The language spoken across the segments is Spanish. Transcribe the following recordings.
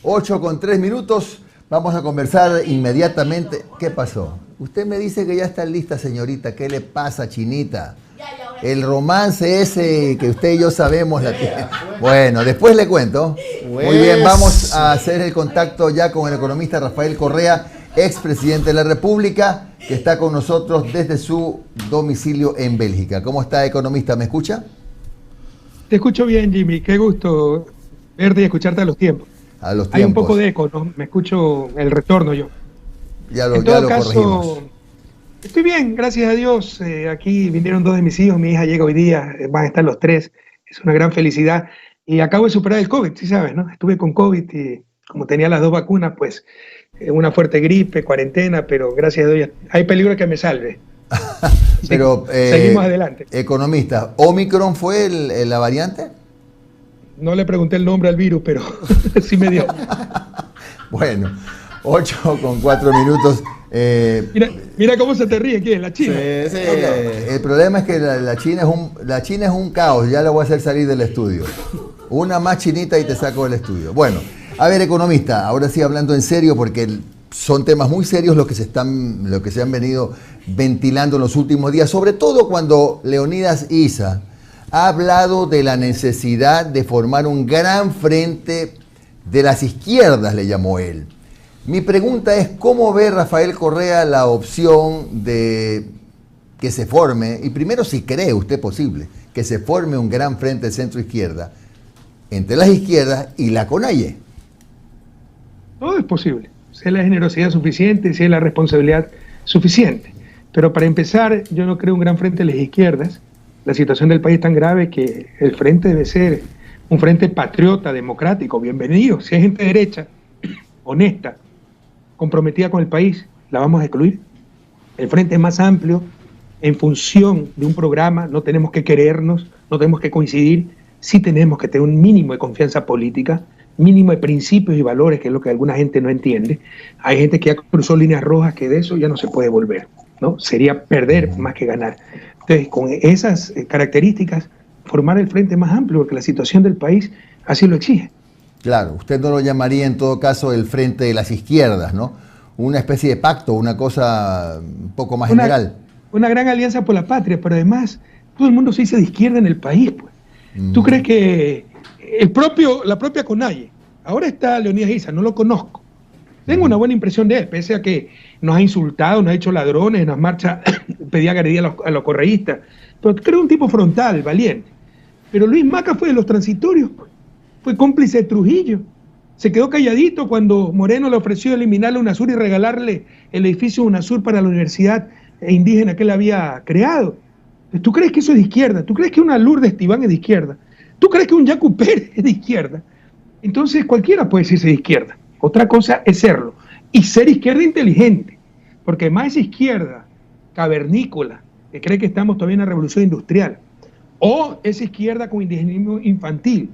8:03. Vamos a conversar inmediatamente. ¿Qué pasó? Usted me dice que ya está lista, señorita. ¿Qué le pasa, chinita? El romance ese que usted y yo sabemos la tiene. Bueno, después le cuento. Muy bien, vamos a hacer el contacto ya con el economista Rafael Correa, expresidente de la República, que está con nosotros desde su domicilio en Bélgica. ¿Cómo está, economista? ¿Me escucha? Te escucho bien, Jimmy. Qué gusto verte y escucharte a los tiempos. A los tiempos. Hay un poco de eco, ¿no? Me escucho el retorno yo. Ya lo corregimos. Estoy bien, gracias a Dios. Aquí vinieron dos de mis hijos, mi hija llega hoy día, van a estar los tres. Es una gran felicidad. Y acabo de superar el COVID, sí sabes, ¿no? Estuve con COVID y como tenía las dos vacunas, pues una fuerte gripe, cuarentena, pero gracias a Dios hay peligro que me salve. Pero seguimos adelante. Economista, ¿Omicron fue la variante? No le pregunté el nombre al virus, pero sí me dio. Bueno, 8:04. Mira cómo se te ríe, ¿quién? La China. Sí. El problema es que la China es un caos. Ya la voy a hacer salir del estudio. Una más chinita y te saco del estudio. Bueno, a ver, economista, ahora sí hablando en serio, porque son temas muy serios los que se han venido ventilando en los últimos días, sobre todo cuando Leonidas Issa ha hablado de la necesidad de formar un gran frente de las izquierdas, le llamó él. Mi pregunta es, ¿cómo ve Rafael Correa la opción de que se forme, y primero si cree usted posible, que se forme un gran frente centro-izquierda entre las izquierdas y la CONAIE? Todo es posible, si hay la generosidad suficiente, si hay la responsabilidad suficiente. Pero para empezar, yo no creo un gran frente de las izquierdas. La situación del país es tan grave que el frente debe ser un frente patriota, democrático, bienvenido. Si hay gente derecha, honesta, comprometida con el país, la vamos a excluir. El frente es más amplio, en función de un programa, no tenemos que querernos, no tenemos que coincidir, sí tenemos que tener un mínimo de confianza política, mínimo de principios y valores, que es lo que alguna gente no entiende. Hay gente que ya cruzó líneas rojas, que de eso ya no se puede volver, ¿no? Sería perder más que ganar. Entonces, con esas características, formar el frente más amplio, porque la situación del país así lo exige. Claro, usted no lo llamaría en todo caso el frente de las izquierdas, ¿no? Una especie de pacto, una cosa un poco más general. Una gran alianza por la patria, pero además todo el mundo se dice de izquierda en el país, pues. ¿Tú crees que la propia CONAIE, ahora está Leonidas Issa, no lo conozco, tengo una buena impresión de él, pese a que nos ha insultado, nos ha hecho ladrones, en las marchas pedía agredir a los correístas, pero creo un tipo frontal, valiente. Pero Luis Maca fue de los transitorios, pues. Fue cómplice de Trujillo, se quedó calladito cuando Moreno le ofreció eliminarle UNASUR y regalarle el edificio UNASUR para la universidad indígena que él había creado. ¿Tú crees que eso es de izquierda? ¿Tú crees que una Lourdes Tibán es de izquierda? ¿Tú crees que un Yacu Pérez es de izquierda? Entonces cualquiera puede decirse de izquierda. Otra cosa es serlo. Y ser izquierda inteligente. Porque además esa izquierda cavernícola, que cree que estamos todavía en la revolución industrial, o esa izquierda con indigenismo infantil,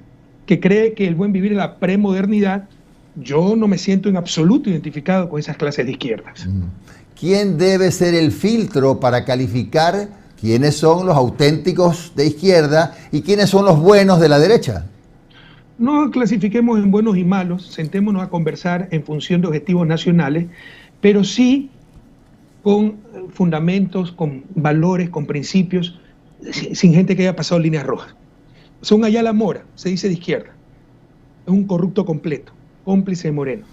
que cree que el buen vivir es la premodernidad, yo no me siento en absoluto identificado con esas clases de izquierdas. ¿Quién debe ser el filtro para calificar quiénes son los auténticos de izquierda y quiénes son los buenos de la derecha? No clasifiquemos en buenos y malos, sentémonos a conversar en función de objetivos nacionales, pero sí con fundamentos, con valores, con principios, sin gente que haya pasado líneas rojas. Son Ayala Mora, se dice de izquierda, es un corrupto completo, cómplice de Moreno.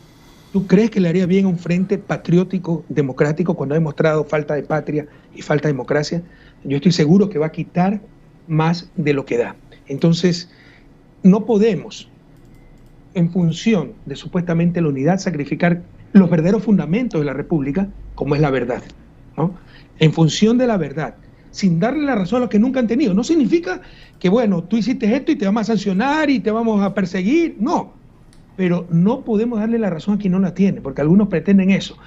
¿Tú crees que le haría bien a un frente patriótico, democrático, cuando ha demostrado falta de patria y falta de democracia? Yo estoy seguro que va a quitar más de lo que da. Entonces, no podemos, en función de supuestamente la unidad, sacrificar los verdaderos fundamentos de la República, como es la verdad, ¿no? En función de la verdad, sin darle la razón a los que nunca han tenido. No significa que, bueno, tú hiciste esto y te vamos a sancionar y te vamos a perseguir. No, pero no podemos darle la razón a quien no la tiene, porque algunos pretenden eso.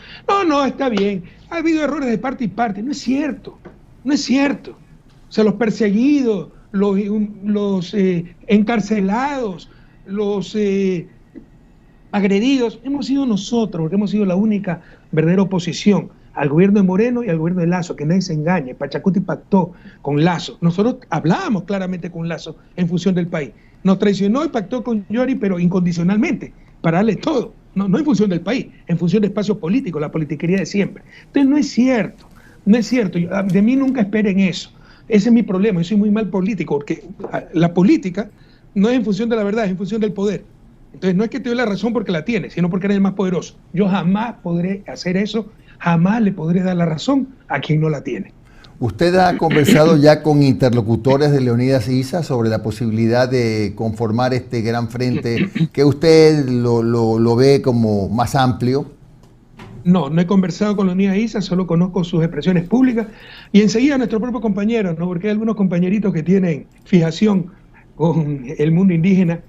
No, está bien, ha habido errores de parte y parte. No es cierto, no es cierto. O sea, los perseguidos, los encarcelados, los agredidos, hemos sido nosotros, porque hemos sido la única verdadera oposición al gobierno de Moreno y al gobierno de Lasso, que nadie se engañe. Pachacuti pactó con Lasso. Nosotros hablábamos claramente con Lasso en función del país. Nos traicionó y pactó con Yori, pero incondicionalmente. para darle todo, no en función del país, en función de espacios políticos, la politiquería de siempre. Entonces no es cierto, no es cierto, de mí nunca esperen eso. Ese es mi problema, yo soy muy mal político, porque la política no es en función de la verdad, es en función del poder. Entonces no es que te doy la razón porque la tienes, sino porque eres el más poderoso. Yo jamás podré hacer eso, jamás le podré dar la razón a quien no la tiene. ¿Usted ha conversado ya con interlocutores de Leonidas Issa sobre la posibilidad de conformar este gran frente que usted lo ve como más amplio? No he conversado con Leonidas Issa, solo conozco sus expresiones públicas y enseguida nuestros propios compañeros, ¿no? Porque hay algunos compañeritos que tienen fijación con el mundo indígena.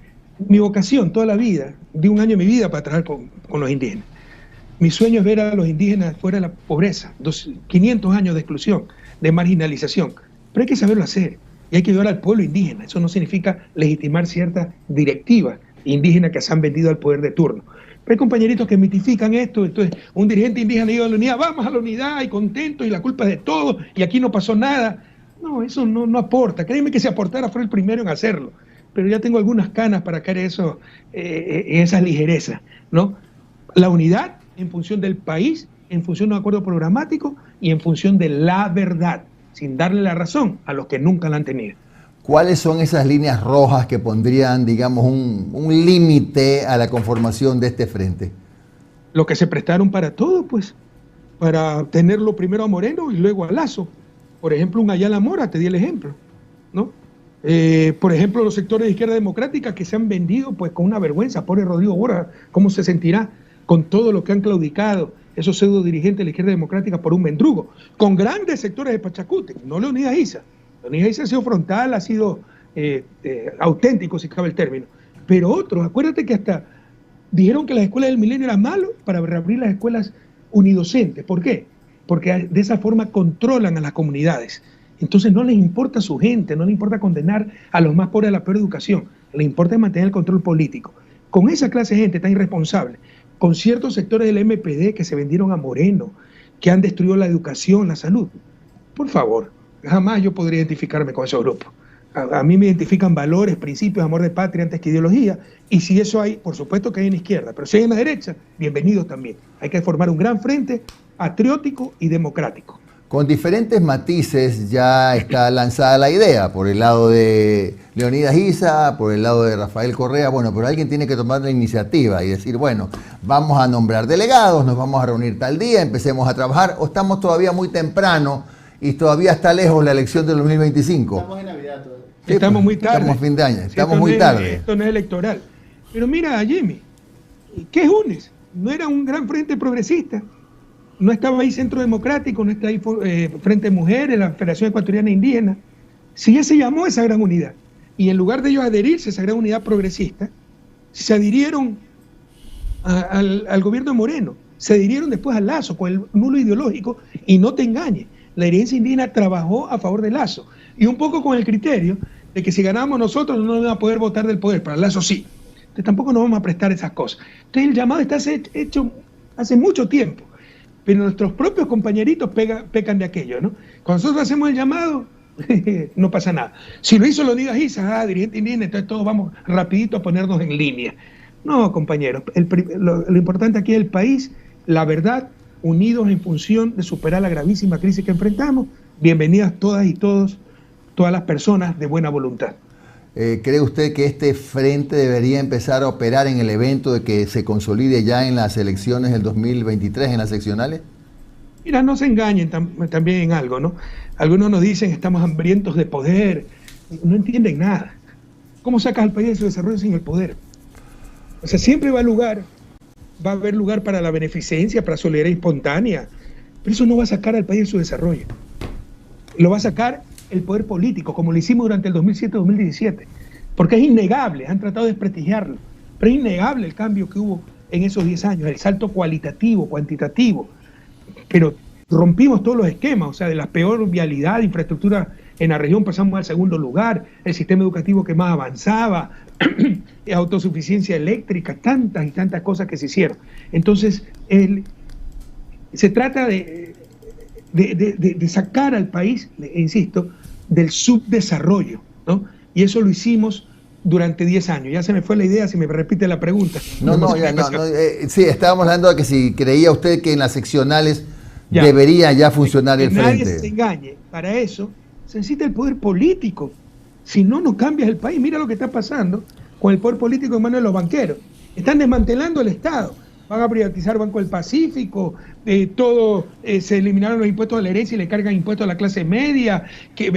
Mi vocación toda la vida, di un año de mi vida para trabajar con los indígenas. Mi sueño es ver a los indígenas fuera de la pobreza, 500 años de exclusión, de marginalización. Pero hay que saberlo hacer y hay que ayudar al pueblo indígena. Eso no significa legitimar ciertas directivas indígenas que se han vendido al poder de turno. Pero hay compañeritos que mitifican esto. Entonces, un dirigente indígena dice a la unidad, vamos a la unidad y contentos y la culpa es de todos y aquí no pasó nada. No, eso no aporta. Créeme que si aportara fuera el primero en hacerlo. Pero ya tengo algunas canas para caer eso, esa ligereza, ¿no? La unidad en función del país, en función de un acuerdo programático y en función de la verdad, sin darle la razón a los que nunca la han tenido. ¿Cuáles son esas líneas rojas que pondrían, digamos, un límite a la conformación de este frente? Lo que se prestaron para todo, pues, para tenerlo primero a Moreno y luego a Lasso. Por ejemplo, un Ayala Mora, te di el ejemplo, ¿no? Por ejemplo, los sectores de izquierda democrática que se han vendido pues con una vergüenza. Pobre Rodrigo Borja, ¿cómo se sentirá con todo lo que han claudicado esos pseudo dirigentes de la izquierda democrática por un mendrugo? Con grandes sectores de Pachacute, no Leonidas Issa. Leonidas Issa ha sido frontal, ha sido auténtico, si cabe el término. Pero otros, acuérdate que hasta dijeron que las escuelas del milenio eran malas para reabrir las escuelas unidocentes. ¿Por qué? Porque de esa forma controlan a las comunidades. Entonces no les importa a su gente, no les importa condenar a los más pobres a la peor educación, les importa mantener el control político. Con esa clase de gente tan irresponsable, con ciertos sectores del MPD que se vendieron a Moreno, que han destruido la educación, la salud, por favor, jamás yo podría identificarme con esos grupos. A mí me identifican valores, principios, amor de patria antes que ideología, y si eso hay, por supuesto que hay en la izquierda, pero si hay en la derecha, bienvenidos también. Hay que formar un gran frente patriótico y democrático. Con diferentes matices ya está lanzada la idea, por el lado de Leonidas Issa, por el lado de Rafael Correa, bueno, pero alguien tiene que tomar la iniciativa y decir, bueno, vamos a nombrar delegados, nos vamos a reunir tal día, empecemos a trabajar, o estamos todavía muy temprano y todavía está lejos la elección del 2025. Estamos en Navidad todavía. Sí, estamos muy tarde. Estamos fin de año, sí, estamos muy tarde. Esto no es electoral. Pero mira, Jimmy, ¿qué es UNES? No era un gran frente progresista. No estaba ahí Centro Democrático, no está ahí Frente Mujeres, la Federación Ecuatoriana Indígena. Si ya se llamó esa gran unidad, y en lugar de ellos adherirse a esa gran unidad progresista, se adhirieron al gobierno de Moreno, se adhirieron después a Lasso con el nulo ideológico, y no te engañes, la dirigencia indígena trabajó a favor de Lasso, y un poco con el criterio de que si ganamos nosotros no van a poder votar del poder, para Lasso sí. Entonces tampoco nos vamos a prestar esas cosas. Entonces el llamado está hecho hace mucho tiempo. Pero nuestros propios compañeritos pecan de aquello, ¿no? Cuando nosotros hacemos el llamado, no pasa nada. Si lo hizo Leonidas Issa, dirigente indígena, entonces todos vamos rapidito a ponernos en línea. No, compañeros, lo importante aquí es el país, la verdad, unidos en función de superar la gravísima crisis que enfrentamos. Bienvenidas todas y todos, todas las personas de buena voluntad. ¿Cree usted que este frente debería empezar a operar en el evento de que se consolide ya en las elecciones del 2023, en las seccionales? Mira, no se engañen también en algo, ¿no? Algunos nos dicen estamos hambrientos de poder, no entienden nada. ¿Cómo sacas al país de su desarrollo sin el poder? O sea, siempre va a haber lugar para la beneficencia, para la solidaridad espontánea, pero eso no va a sacar al país de su desarrollo. Lo va a sacar el poder político, como lo hicimos durante el 2007-2017, porque es innegable, han tratado de desprestigiarlo, pero es innegable el cambio que hubo en esos 10 años, el salto cualitativo, cuantitativo, pero rompimos todos los esquemas, o sea, de la peor vialidad, infraestructura en la región pasamos al segundo lugar, el sistema educativo que más avanzaba, autosuficiencia eléctrica, tantas y tantas cosas que se hicieron. Entonces, se trata de sacar al país, insisto, del subdesarrollo, ¿no? Y eso lo hicimos durante 10 años. Ya se me fue la idea, si me repite la pregunta. Sí, estábamos hablando de que si creía usted que en las seccionales Ya. debería ya funcionar el frente. Nadie se engañe. Para eso se necesita el poder político. Si no, no cambias el país. Mira lo que está pasando con el poder político en manos de los banqueros. Están desmantelando el Estado. Van a privatizar Banco del Pacífico, se eliminaron los impuestos a la herencia y le cargan impuestos a la clase media, que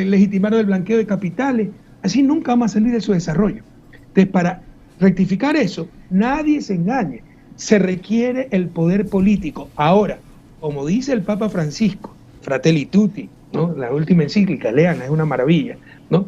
legitimaron el blanqueo de capitales. Así nunca vamos a salir de su desarrollo. Entonces, para rectificar eso, nadie se engañe. Se requiere el poder político. Ahora, como dice el Papa Francisco, Fratelli Tutti, ¿no? La última encíclica, leanla, es una maravilla, ¿no?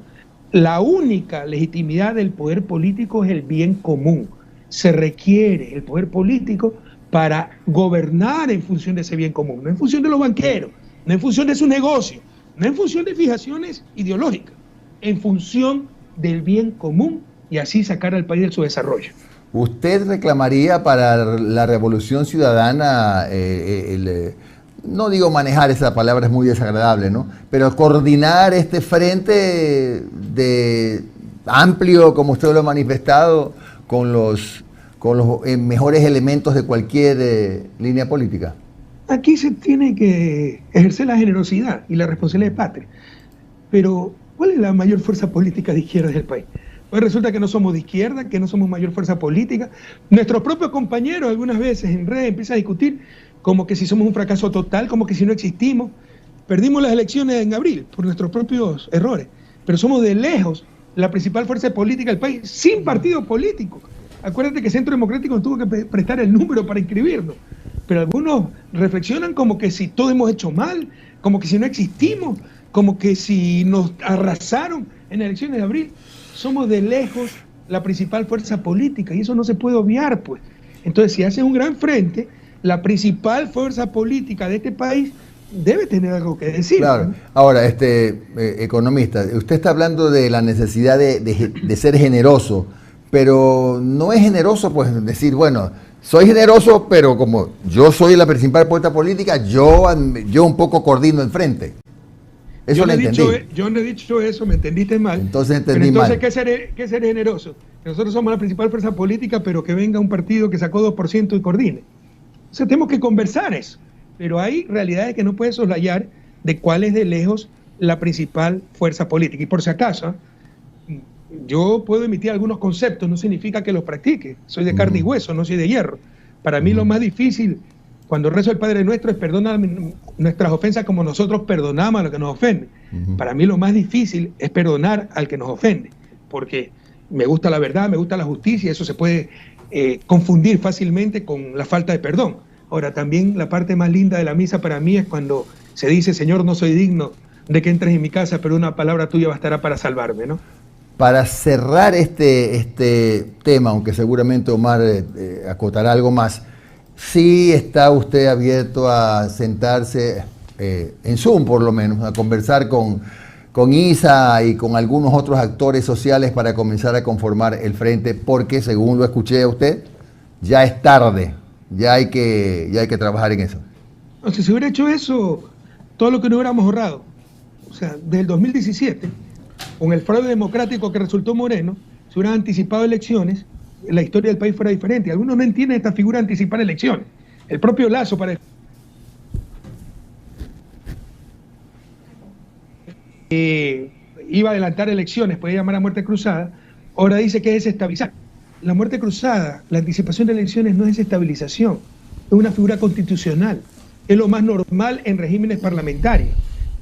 La única legitimidad del poder político es el bien común. Se requiere el poder político para gobernar en función de ese bien común, no en función de los banqueros, no en función de su negocio, no en función de fijaciones ideológicas, en función del bien común y así sacar al país de su desarrollo. ¿Usted reclamaría para la Revolución Ciudadana, no digo manejar, esa palabra es muy desagradable, ¿no? Pero coordinar este frente de amplio, como usted lo ha manifestado, con los mejores elementos de cualquier línea política? Aquí se tiene que ejercer la generosidad y la responsabilidad de patria. Pero, ¿cuál es la mayor fuerza política de izquierda del país? Pues resulta que no somos de izquierda, que no somos mayor fuerza política. Nuestros propios compañeros algunas veces en redes empiezan a discutir como que si somos un fracaso total, como que si no existimos. Perdimos las elecciones en abril por nuestros propios errores, pero somos de lejos la principal fuerza política del país, sin partido político. Acuérdate que Centro Democrático tuvo que prestar el número para inscribirnos, pero algunos reflexionan como que si todo hemos hecho mal, como que si no existimos, como que si nos arrasaron en las elecciones de abril. Somos de lejos la principal fuerza política y eso no se puede obviar, pues. Entonces, si haces un gran frente, la principal fuerza política de este país debe tener algo que decir. Claro. ¿No? Ahora, economista, usted está hablando de la necesidad de ser generoso, pero no es generoso pues decir, bueno, soy generoso, pero como yo soy la principal fuerza política, yo un poco coordino el frente. Eso lo entendí. Yo no he dicho eso, me entendiste mal. Entonces entendí mal. mal. ¿Qué ser generoso? Que nosotros somos la principal fuerza política, pero que venga un partido que sacó 2% y coordine. O sea, tenemos que conversar eso. Pero hay realidades que no puedes soslayar de cuál es de lejos la principal fuerza política. Y por si acaso, yo puedo emitir algunos conceptos, no significa que los practique. Soy de carne y hueso, no soy de hierro. Para mí lo más difícil, cuando rezo el Padre Nuestro, es perdonar nuestras ofensas como nosotros perdonamos a los que nos ofenden. Para mí lo más difícil es perdonar al que nos ofende, porque me gusta la verdad, me gusta la justicia, eso se puede confundir fácilmente con la falta de perdón. Ahora, también la parte más linda de la misa para mí es cuando se dice, Señor, no soy digno de que entres en mi casa, pero una palabra tuya bastará para salvarme, ¿no? Para cerrar este tema, aunque seguramente Omar acotará algo más, ¿sí está usted abierto a sentarse en Zoom, por lo menos, a conversar con Isa y con algunos otros actores sociales para comenzar a conformar el frente? Porque, según lo escuché a usted, ya es tarde. Ya hay que trabajar en eso. O sea, si hubiera hecho eso, todo lo que no hubiéramos ahorrado, o sea, desde el 2017, con el fraude democrático que resultó Moreno, se hubieran anticipado elecciones, la historia del país fuera diferente. Algunos no entienden esta figura de anticipar elecciones. El propio Lazo iba a adelantar elecciones, podía llamar a muerte cruzada, ahora dice que es desestabilizar. La muerte cruzada, la anticipación de elecciones no es desestabilización, es una figura constitucional, es lo más normal en regímenes parlamentarios.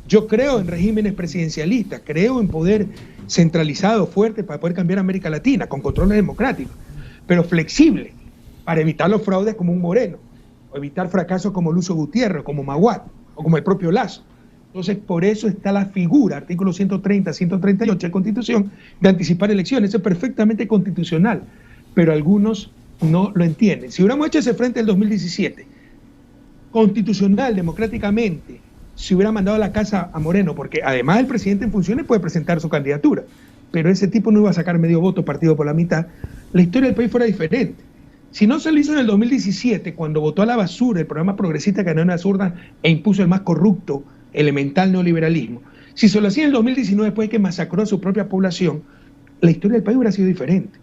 Yo creo en regímenes presidencialistas, creo en poder centralizado, fuerte, para poder cambiar América Latina, con controles democráticos, pero flexible, para evitar los fraudes como un Moreno, o evitar fracasos como Lucio Gutiérrez, como Maguad, o como el propio Lazo. Entonces, por eso está la figura, artículo 130, 138 de la Constitución, de anticipar elecciones. Eso es perfectamente constitucional, pero algunos no lo entienden. Si hubiéramos hecho ese frente del 2017, constitucional, democráticamente, se hubiera mandado a la casa a Moreno, porque además el presidente en funciones puede presentar su candidatura, pero ese tipo no iba a sacar medio voto partido por la mitad, la historia del país fuera diferente. Si no se lo hizo en el 2017, cuando votó a la basura el programa progresista que ganó en las urnas e impuso el más corrupto, elemental neoliberalismo, si se lo hacía en el 2019 después de que masacró a su propia población, la historia del país hubiera sido diferente.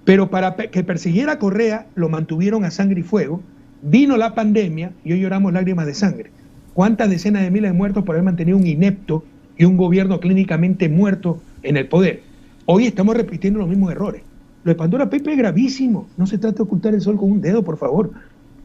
Pero para que persiguiera a Correa, lo mantuvieron a sangre y fuego. Vino la pandemia y hoy lloramos lágrimas de sangre. ¿Cuántas decenas de miles de muertos por haber mantenido un inepto y un gobierno clínicamente muerto en el poder? Hoy estamos repitiendo los mismos errores. Lo de Pandora Papers es gravísimo. No se trata de ocultar el sol con un dedo, por favor.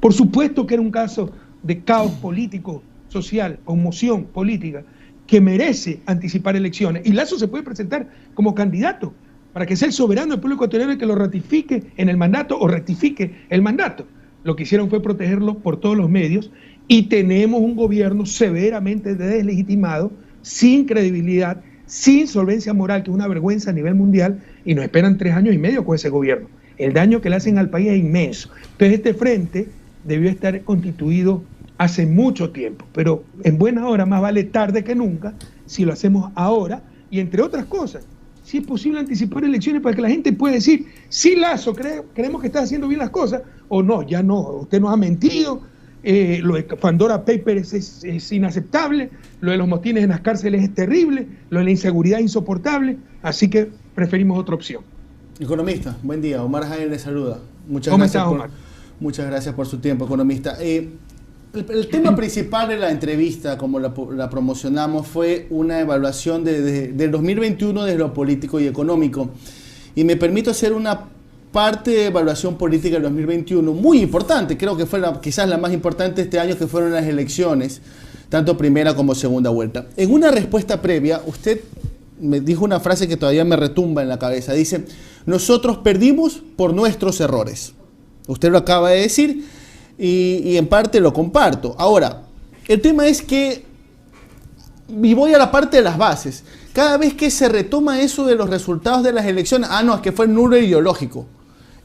Por supuesto que era un caso de caos político, social, conmoción política, que merece anticipar elecciones. Y Lasso se puede presentar como candidato para que sea el soberano del pueblo ecuatoriano el que lo ratifique en el mandato o rectifique el mandato. Lo que hicieron fue protegerlo por todos los medios y tenemos un gobierno severamente deslegitimado, sin credibilidad, sin solvencia moral, que es una vergüenza a nivel mundial, y nos esperan 3 años y medio con ese gobierno. El daño que le hacen al país es inmenso. Entonces este frente debió estar constituido hace mucho tiempo, pero en buena hora, más vale tarde que nunca, si lo hacemos ahora, y entre otras cosas, si es posible anticipar elecciones para que la gente pueda decir, sí, Lasso, creemos que está haciendo bien las cosas, o no, ya no, usted nos ha mentido, lo de Pandora Papers es inaceptable, lo de los motines en las cárceles es terrible, lo de la inseguridad es insoportable, así que preferimos otra opción. Economista, buen día, Omar Jaime le saluda. ¿Cómo estás, Omar? Muchas gracias por su tiempo, economista. El tema principal de la entrevista, como la promocionamos, fue una evaluación del 2021 desde lo político y económico. Y me permito hacer una parte de evaluación política del 2021 muy importante, creo que fue quizás la más importante este año, que fueron las elecciones, tanto primera como segunda vuelta. En una respuesta previa, usted me dijo una frase que todavía me retumba en la cabeza. Dice, nosotros perdimos por nuestros errores. Usted lo acaba de decir y en parte lo comparto. Ahora, el tema es que, y voy a la parte de las bases, cada vez que se retoma eso de los resultados de las elecciones, no, es que fue el nulo ideológico.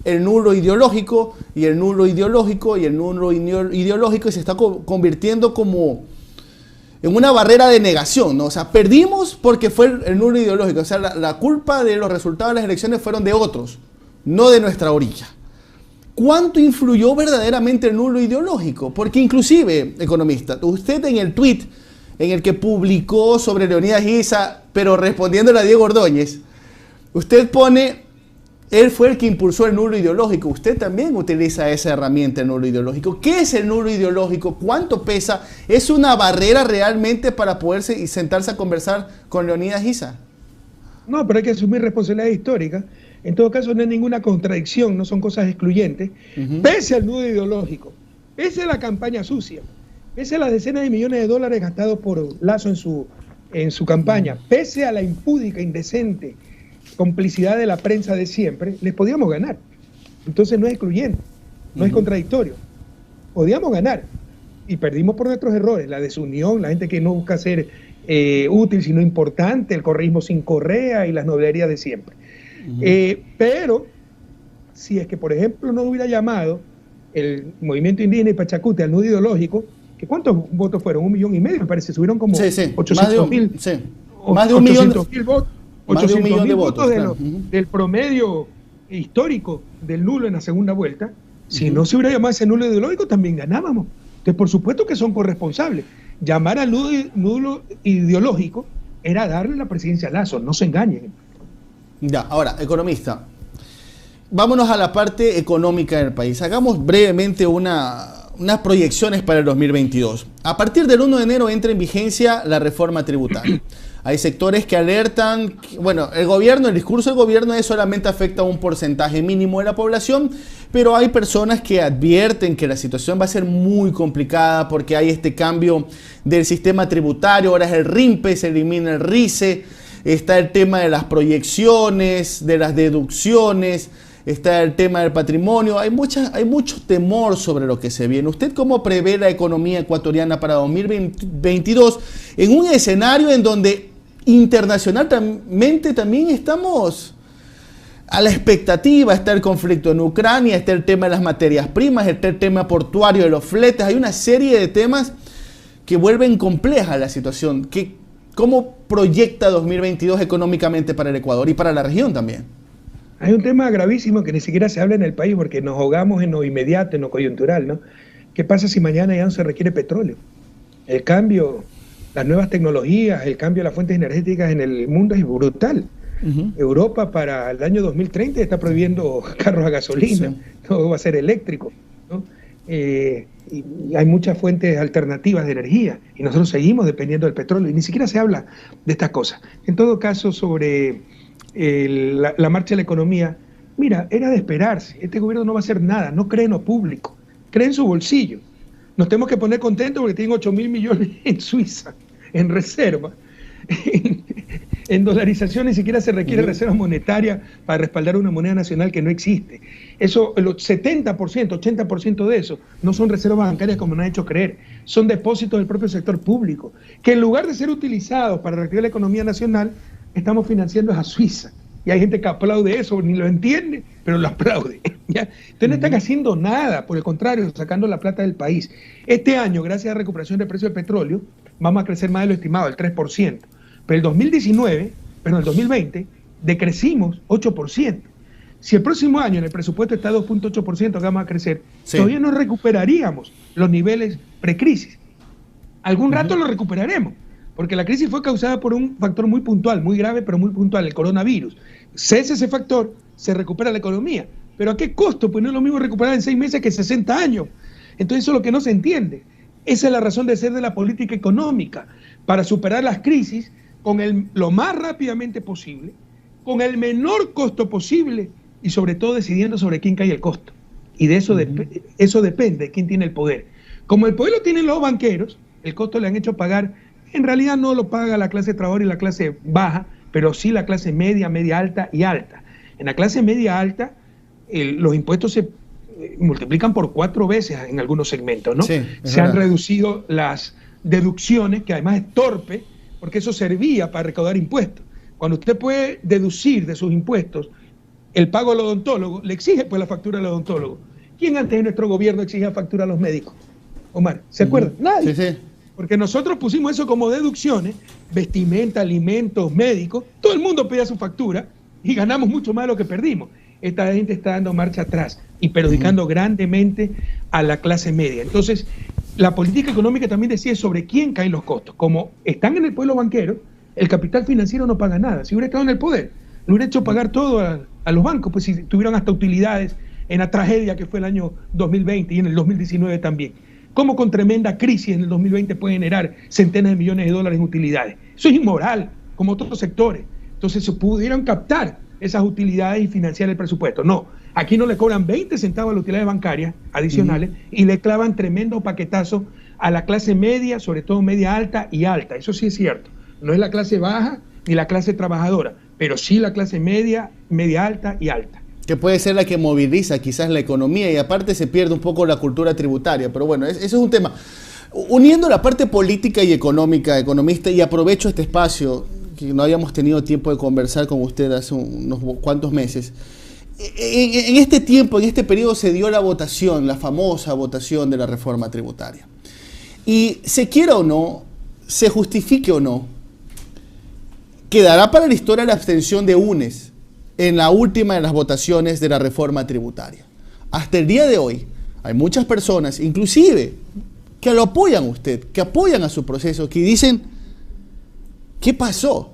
El nulo ideológico y el nulo ideológico y el nulo ideológico, y se está convirtiendo como en una barrera de negación, ¿no? O sea, perdimos porque fue el nulo ideológico. O sea, la culpa de los resultados de las elecciones fueron de otros, no de nuestra orilla. ¿Cuánto influyó verdaderamente el nulo ideológico? Porque inclusive, economista, usted en el tweet en el que publicó sobre Leonidas Giza, pero respondiéndole a Diego Ordóñez, usted pone, él fue el que impulsó el nulo ideológico. Usted también utiliza esa herramienta, el nulo ideológico. ¿Qué es el nulo ideológico? ¿Cuánto pesa? ¿Es una barrera realmente para poderse y sentarse a conversar con Leonidas Giza? No, pero hay que asumir responsabilidad histórica. En todo caso, no hay ninguna contradicción, no son cosas excluyentes. Pese al nudo ideológico, pese a la campaña sucia, pese a las decenas de millones de dólares gastados por Lasso en su campaña, pese a la impúdica, indecente complicidad de la prensa de siempre, les podíamos ganar. Entonces no es excluyente, no es contradictorio. Podíamos ganar y perdimos por nuestros errores, la desunión, la gente que no busca ser útil sino importante, el correísmo sin Correa y las novelerías de siempre. Pero si es que, por ejemplo, no hubiera llamado el movimiento indígena y Pachacute al nudo ideológico, ¿que cuántos votos fueron? 1,5 millones, me parece, subieron como 800,000, más de un millón de votos. 800,000 votos del promedio histórico del nulo en la segunda vuelta. Si no se hubiera llamado ese nulo ideológico, también ganábamos. Entonces, por supuesto que son corresponsables. Llamar al nulo ideológico era darle la presidencia a Lasso, no se engañen. Ya, ahora, economista, vámonos a la parte económica del país. Hagamos brevemente unas proyecciones para el 2022. A partir del 1 de enero entra en vigencia la reforma tributaria. Hay sectores que alertan, bueno, el discurso del gobierno solamente afecta a un porcentaje mínimo de la población, pero hay personas que advierten que la situación va a ser muy complicada porque hay este cambio del sistema tributario, ahora es el RIMPE, se elimina el RICE, está el tema de las proyecciones, de las deducciones, está el tema del patrimonio, hay mucho temor sobre lo que se viene. ¿Usted cómo prevé la economía ecuatoriana para 2022 en un escenario en donde internacionalmente también estamos a la expectativa? Está el conflicto en Ucrania, está el tema de las materias primas, está el tema portuario de los fletes, hay una serie de temas que vuelven compleja la situación. ¿Cómo proyecta 2022 económicamente para el Ecuador y para la región también? Hay un tema gravísimo que ni siquiera se habla en el país porque nos ahogamos en lo inmediato, en lo coyuntural, ¿no? ¿Qué pasa si mañana ya no se requiere petróleo? El cambio, las nuevas tecnologías, el cambio de las fuentes energéticas en el mundo es brutal. Europa para el año 2030 está prohibiendo carros a gasolina, Sí. todo va a ser eléctrico, ¿no? Y hay muchas fuentes alternativas de energía y nosotros seguimos dependiendo del petróleo y ni siquiera se habla de estas cosas. En todo caso, sobre la marcha de la economía, mira, era de esperarse. Este gobierno no va a hacer nada, no cree en lo público, cree en su bolsillo. Nos tenemos que poner contentos porque tienen 8.000 millones en Suiza, en reserva. En dolarización ni siquiera se requiere reserva monetaria para respaldar una moneda nacional que no existe. Eso, el 70%, 80% de eso no son reservas bancarias como nos han hecho creer, son depósitos del propio sector público, que en lugar de ser utilizados para reactivar la economía nacional, estamos financiando a Suiza. Y hay gente que aplaude eso, ni lo entiende, pero lo aplaude, ¿ya? Entonces no están haciendo nada, por el contrario, sacando la plata del país. Este año, gracias a la recuperación del precio del petróleo, vamos a crecer más de lo estimado, el 3%. Pero el 2020, decrecimos 8%. Si el próximo año en el presupuesto está 2.8% que vamos a crecer, todavía no recuperaríamos los niveles precrisis. Algún rato lo recuperaremos, porque la crisis fue causada por un factor muy puntual, muy grave, pero muy puntual, el coronavirus. Cese ese factor, se recupera la economía. ¿Pero a qué costo? Pues no es lo mismo recuperar en 6 meses que 60 años. Entonces eso es lo que no se entiende. Esa es la razón de ser de la política económica, para superar las crisis lo más rápidamente posible, con el menor costo posible y sobre todo decidiendo sobre quién cae el costo. Y de eso, eso depende de quién tiene el poder. Como el poder lo tienen los banqueros, el costo le han hecho pagar, en realidad no lo paga la clase trabajadora y la clase baja, pero sí la clase media, media alta y alta. En la clase media alta, los impuestos se multiplican por 4 veces en algunos segmentos, ¿no? Sí, se han reducido las deducciones, que además es torpe, porque eso servía para recaudar impuestos. Cuando usted puede deducir de sus impuestos el pago al odontólogo, le exige pues la factura al odontólogo. ¿Quién antes de nuestro gobierno exigía factura a los médicos? Omar, ¿se acuerdan? Nadie. Sí, sí. Porque nosotros pusimos eso como deducciones, vestimenta, alimentos, médicos, todo el mundo pedía su factura y ganamos mucho más de lo que perdimos. Esta gente está dando marcha atrás y perjudicando grandemente a la clase media. Entonces, la política económica también decide sobre quién caen los costos. Como están en el pueblo banquero, el capital financiero no paga nada. Si hubiera estado en el poder, le hubiera hecho pagar todo a los bancos, pues si tuvieran hasta utilidades en la tragedia que fue el año 2020 y en el 2019 también. Cómo con tremenda crisis en el 2020 puede generar centenas de millones de dólares en utilidades. Eso es inmoral, como otros sectores. Entonces se pudieron captar esas utilidades y financiar el presupuesto. No, aquí no le cobran 20 centavos a las utilidades bancarias adicionales y le clavan tremendo paquetazo a la clase media, sobre todo media alta y alta. Eso sí es cierto. No es la clase baja ni la clase trabajadora, pero sí la clase media, media alta y alta. Que puede ser la que moviliza quizás la economía y aparte se pierde un poco la cultura tributaria. Pero bueno, eso es un tema. Uniendo la parte política y económica, economista, y aprovecho este espacio que no habíamos tenido tiempo de conversar con usted hace unos cuantos meses. En este tiempo, en este periodo se dio la votación, la famosa votación de la reforma tributaria. Y se quiera o no, se justifique o no, quedará para la historia la abstención de UNES en la última de las votaciones de la reforma tributaria. Hasta el día de hoy hay muchas personas, inclusive, que lo apoyan a usted, que apoyan a su proceso, que dicen, ¿qué pasó?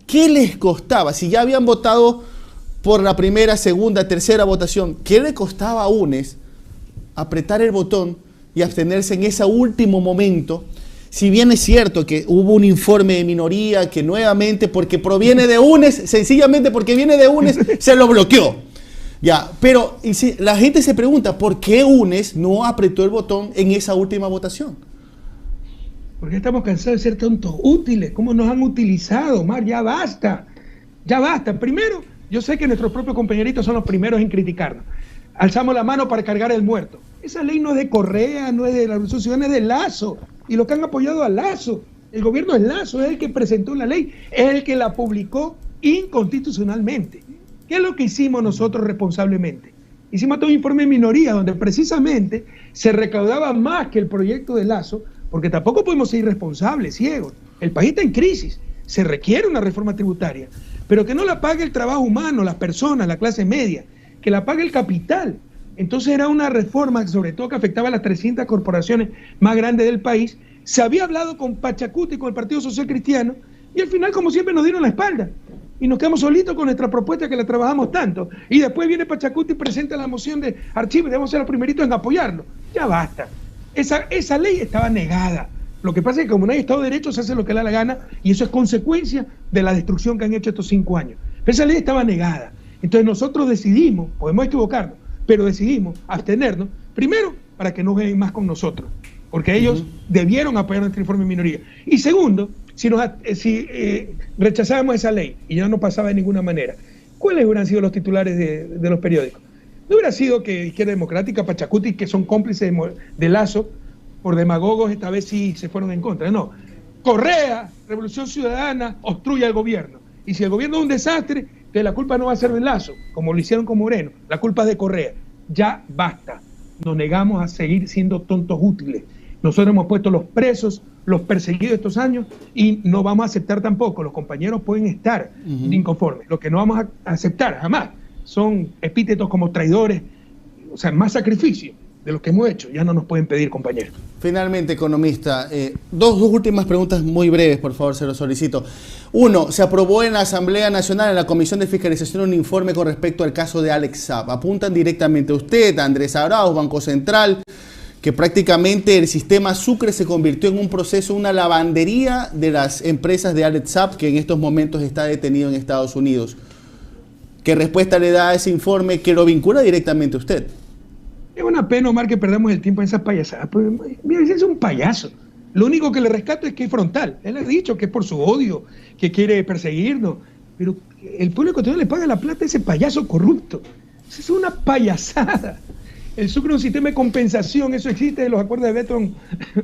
¿Qué les costaba? Si ya habían votado por la primera, segunda, tercera votación, ¿qué le costaba a UNES apretar el botón y abstenerse en ese último momento? Si bien es cierto que hubo un informe de minoría que nuevamente, porque proviene de UNES, sencillamente porque viene de UNES, se lo bloqueó. Ya, pero la gente se pregunta, ¿por qué UNES no apretó el botón en esa última votación? Porque estamos cansados de ser tontos útiles. ¿Cómo nos han utilizado, Omar? Ya basta. Ya basta. Primero, yo sé que nuestros propios compañeritos son los primeros en criticarnos. Alzamos la mano para cargar el muerto. Esa ley no es de Correa, no es de la Revolución Ciudadana, es de Lazo. Y los que han apoyado a Lazo, el gobierno es Lazo, es el que presentó la ley, es el que la publicó inconstitucionalmente. ¿Qué es lo que hicimos nosotros responsablemente? Hicimos todo un informe de minoría donde precisamente se recaudaba más que el proyecto de Lazo, porque tampoco podemos ser irresponsables, ciegos. El país está en crisis, se requiere una reforma tributaria, pero que no la pague el trabajo humano, las personas, la clase media, que la pague el capital. Entonces era una reforma sobre todo que afectaba a las 300 corporaciones más grandes del país. Se había hablado con Pachacuti y con el Partido Social Cristiano y al final, como siempre, nos dieron la espalda. y nos quedamos solitos con nuestra propuesta que la trabajamos tanto. Y después viene Pachacuti y presenta la moción de archivo y debemos ser los primeritos en apoyarlo. Ya basta. Esa ley estaba negada. Lo que pasa es que como no hay Estado de Derecho se hace lo que le da la gana y eso es consecuencia de la destrucción que han hecho estos 5 años. Pero esa ley estaba negada. Entonces nosotros decidimos, podemos equivocarnos, pero decidimos abstenernos, primero, para que no jueguen más con nosotros, porque ellos debieron apoyar nuestro informe de minoría. Y segundo, si rechazábamos esa ley y ya no pasaba de ninguna manera, ¿cuáles hubieran sido los titulares de los periódicos? No hubiera sido que Izquierda Democrática, Pachacuti, que son cómplices de Lazo, por demagogos esta vez sí se fueron en contra. No, Correa, Revolución Ciudadana, obstruye al gobierno. Y si el gobierno es un desastre, que la culpa no va a ser de Lazo, como lo hicieron con Moreno, la culpa es de Correa. Ya basta. Nos negamos a seguir siendo tontos útiles. Nosotros hemos puesto los presos, los perseguidos estos años y no vamos a aceptar tampoco. Los compañeros pueden estar inconformes. Lo que no vamos a aceptar jamás son epítetos como traidores, o sea, más sacrificio de lo que hemos hecho. Ya no nos pueden pedir, compañeros. Finalmente, economista, dos últimas preguntas muy breves, por favor, se lo solicito. Uno, se aprobó en la Asamblea Nacional, en la Comisión de Fiscalización, un informe con respecto al caso de Alex Saab. Apuntan directamente a usted, a Andrés Arauz, Banco Central, que prácticamente el sistema Sucre se convirtió en un proceso, una lavandería de las empresas de Alex Saab, que en estos momentos está detenido en Estados Unidos. ¿Qué respuesta le da a ese informe que lo vincula directamente a usted? Es una pena, Omar, que perdamos el tiempo en esas payasadas. Pues, mira, es un payaso. Lo único que le rescato es que es frontal. Él ha dicho que es por su odio, que quiere perseguirnos. Pero el pueblo ecuatoriano le paga la plata a ese payaso corrupto. Es una payasada. El Sucre es un sistema de compensación. Eso existe en los acuerdos de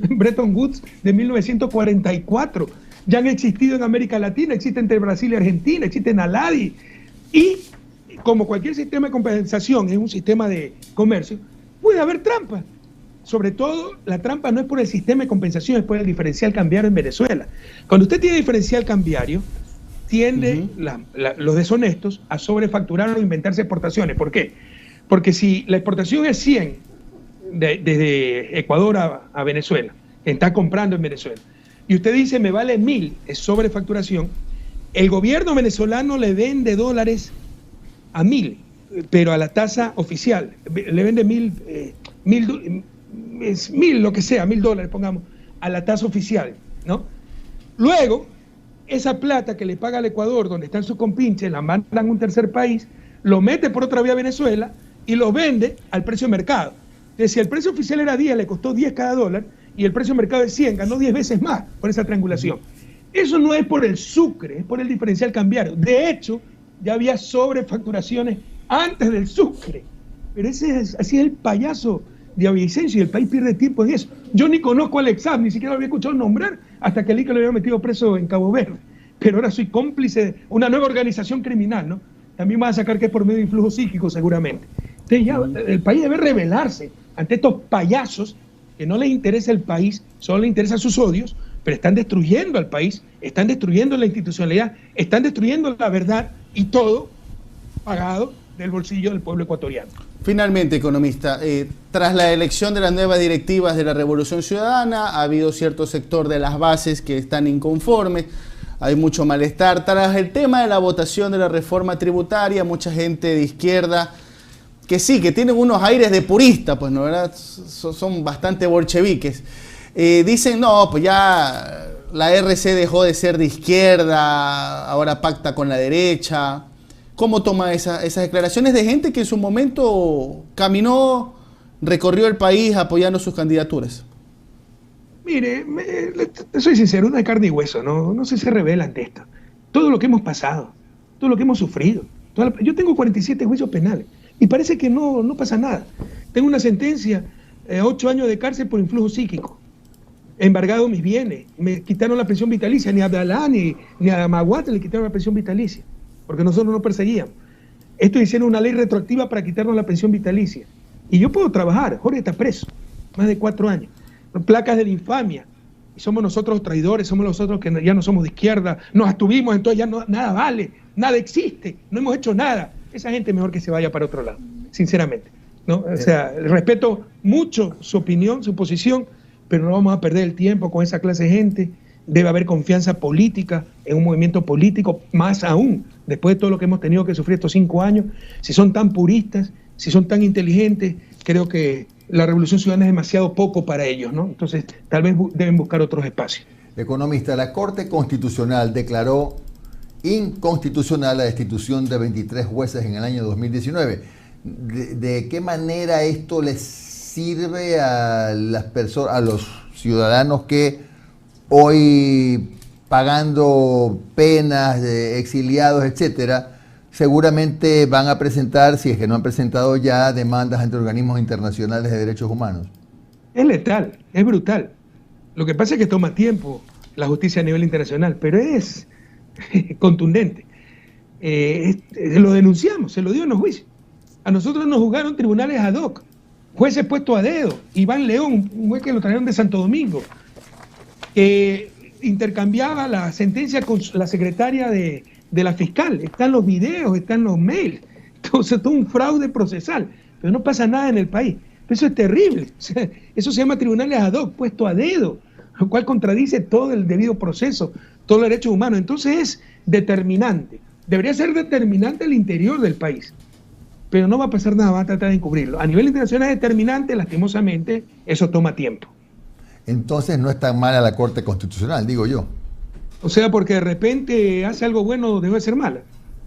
Bretton Woods de 1944. Ya han existido en América Latina. Existe entre Brasil y Argentina. Existe en Aladi. Y como cualquier sistema de compensación es un sistema de comercio, puede haber trampa. Sobre todo, la trampa no es por el sistema de compensación, es por el diferencial cambiario en Venezuela. Cuando usted tiene diferencial cambiario, tiende los deshonestos a sobrefacturar o inventarse exportaciones. ¿Por qué? Porque si la exportación es 100 desde Ecuador a Venezuela, que está comprando en Venezuela, y usted dice me vale 1000, es sobrefacturación, el gobierno venezolano le vende dólares a 1000, pero a la tasa oficial, le vende 1000, lo que sea, $1000, pongamos, a la tasa oficial, ¿no? Luego, esa plata que le paga al Ecuador, donde están sus compinches, la mandan a un tercer país, lo mete por otra vía a Venezuela y lo vende al precio de mercado. Entonces, si el precio oficial era 10, le costó 10 cada dólar, y el precio de mercado es 100, ganó 10 veces más por esa triangulación. Eso no es por el Sucre, es por el diferencial cambiario. De hecho, ya había sobrefacturaciones antes del Sucre. Pero así es el payaso de Villavicencio y el país pierde tiempo en eso. Yo ni conozco a Alex Saab, ni siquiera lo había escuchado nombrar hasta que el ICA lo había metido preso en Cabo Verde. Pero ahora soy cómplice de una nueva organización criminal, ¿no? También van a sacar que es por medio de influjo psíquico, seguramente. Entonces ya el país debe rebelarse ante estos payasos que no les interesa el país, solo les interesan sus odios, pero están destruyendo al país, están destruyendo la institucionalidad, están destruyendo la verdad y todo pagado del bolsillo del pueblo ecuatoriano. Finalmente, economista, tras la elección de las nuevas directivas de la Revolución Ciudadana, ha habido cierto sector de las bases que están inconformes, hay mucho malestar. Tras el tema de la votación de la reforma tributaria, mucha gente de izquierda, que sí, que tienen unos aires de purista, pues no, ¿verdad? Son bastante bolcheviques. Dicen, no, pues ya la RC dejó de ser de izquierda, ahora pacta con la derecha. ¿Cómo toma esas declaraciones de gente que en su momento caminó, recorrió el país apoyando sus candidaturas? Mire, soy sincero, uno de carne y hueso, no se revela ante esto. Todo lo que hemos pasado, todo lo que hemos sufrido. Yo tengo 47 juicios penales y parece que no pasa nada. Tengo una sentencia, 8 años de cárcel por influjo psíquico. He embargado mis bienes, me quitaron la pensión vitalicia, ni a Abdalá ni a Maguate le quitaron la pensión vitalicia, porque nosotros no perseguíamos. Esto hicieron una ley retroactiva para quitarnos la pensión vitalicia. Y yo puedo trabajar, Jorge está preso, más de 4 años. Placas de la infamia. Y somos nosotros traidores, somos nosotros que ya no somos de izquierda, nos abstuvimos, entonces ya nada vale, nada existe, no hemos hecho nada. Esa gente mejor que se vaya para otro lado, sinceramente, ¿no? O sea, respeto mucho su opinión, su posición, pero no vamos a perder el tiempo con esa clase de gente debe haber confianza política en un movimiento político, más aún después de todo lo que hemos tenido que sufrir estos 5 años. Si son tan puristas, si son tan inteligentes, creo que la Revolución Ciudadana es demasiado poco para ellos, ¿no? Entonces, tal vez deben buscar otros espacios. Economista, la Corte Constitucional declaró inconstitucional la destitución de 23 jueces en el año 2019. ¿De qué manera esto les sirve a las personas, a los ciudadanos que hoy, pagando penas de exiliados, etcétera, seguramente van a presentar, si es que no han presentado ya, demandas ante organismos internacionales de derechos humanos? Es letal, es brutal. Lo que pasa es que toma tiempo la justicia a nivel internacional, pero es contundente. Lo denunciamos, se lo dio en los juicios. A nosotros nos juzgaron tribunales ad hoc, jueces puestos a dedo. Iván León, un juez que lo trajeron de Santo Domingo, que intercambiaba la sentencia con la secretaria de la fiscal. Están los videos, están los mails. Entonces, todo un fraude procesal. Pero no pasa nada en el país. Eso es terrible. O sea, eso se llama tribunales ad hoc, puesto a dedo, lo cual contradice todo el debido proceso, todos los derechos humanos. Entonces es determinante. Debería ser determinante el interior del país. Pero no va a pasar nada, va a tratar de encubrirlo. A nivel internacional es determinante, lastimosamente, eso toma tiempo. Entonces no es tan mala la Corte Constitucional, digo yo. O sea, porque de repente hace algo bueno, debe ser mala.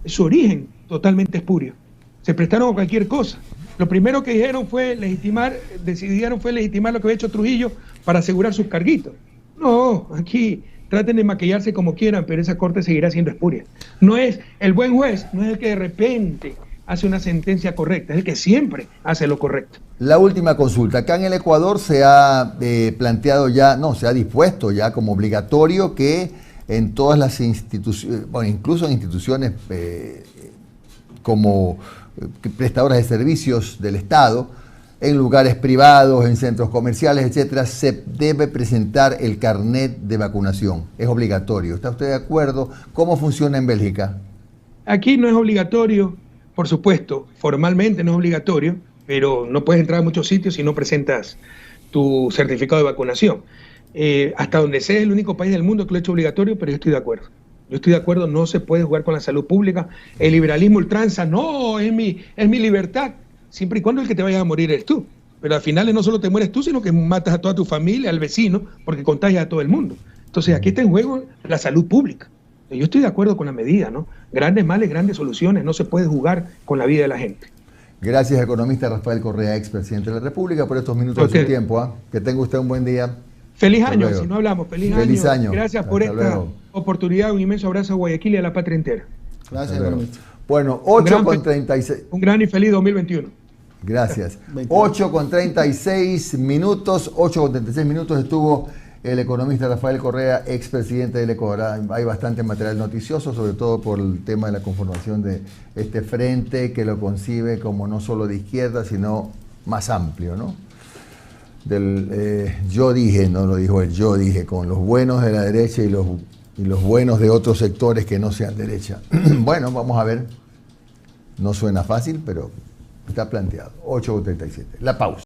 Su origen totalmente espurio. Se prestaron a cualquier cosa. Lo primero que decidieron fue legitimar lo que había hecho Trujillo para asegurar sus carguitos. No, aquí traten de maquillarse como quieran, pero esa corte seguirá siendo espuria. No es el buen juez, no es el que de repente hace una sentencia correcta, es el que siempre hace lo correcto. La última consulta. Acá en el Ecuador se ha planteado ya, no, se ha dispuesto ya como obligatorio que en todas las instituciones, bueno, incluso en instituciones como prestadoras de servicios del Estado, en lugares privados, en centros comerciales, etcétera, se debe presentar el carnet de vacunación. Es obligatorio. ¿Está usted de acuerdo? ¿Cómo funciona en Bélgica? Aquí no es obligatorio, por supuesto, formalmente no es obligatorio, pero no puedes entrar a muchos sitios si no presentas tu certificado de vacunación. Hasta donde sea, es el único país del mundo que lo ha hecho obligatorio, pero yo estoy de acuerdo. Yo estoy de acuerdo, no se puede jugar con la salud pública. El liberalismo ultranza, no, es mi libertad. Siempre y cuando el que te vaya a morir eres tú. Pero al final no solo te mueres tú, sino que matas a toda tu familia, al vecino, porque contagias a todo el mundo. Entonces aquí está en juego la salud pública. Yo estoy de acuerdo con la medida, ¿no? Grandes males, grandes soluciones. No se puede jugar con la vida de la gente. Gracias, economista Rafael Correa, expresidente de la República, por estos minutos de su tiempo. ¿Eh? Que tenga usted un buen día. Feliz año, si no hablamos. Feliz año. Gracias por esta oportunidad. Un inmenso abrazo a Guayaquil y a la patria entera. Gracias, economista. Bueno, 8:36. Un gran y feliz 2021. Gracias. 8:36 minutos. 8:36 minutos estuvo el economista Rafael Correa, expresidente del Ecuador. Hay bastante material noticioso, sobre todo por el tema de la conformación de este frente que lo concibe como no solo de izquierda, sino más amplio, ¿no? Yo dije, no lo dijo él, yo dije, con los buenos de la derecha y los buenos de otros sectores que no sean derecha. Bueno, vamos a ver. No suena fácil, pero está planteado. 8:37. La pausa.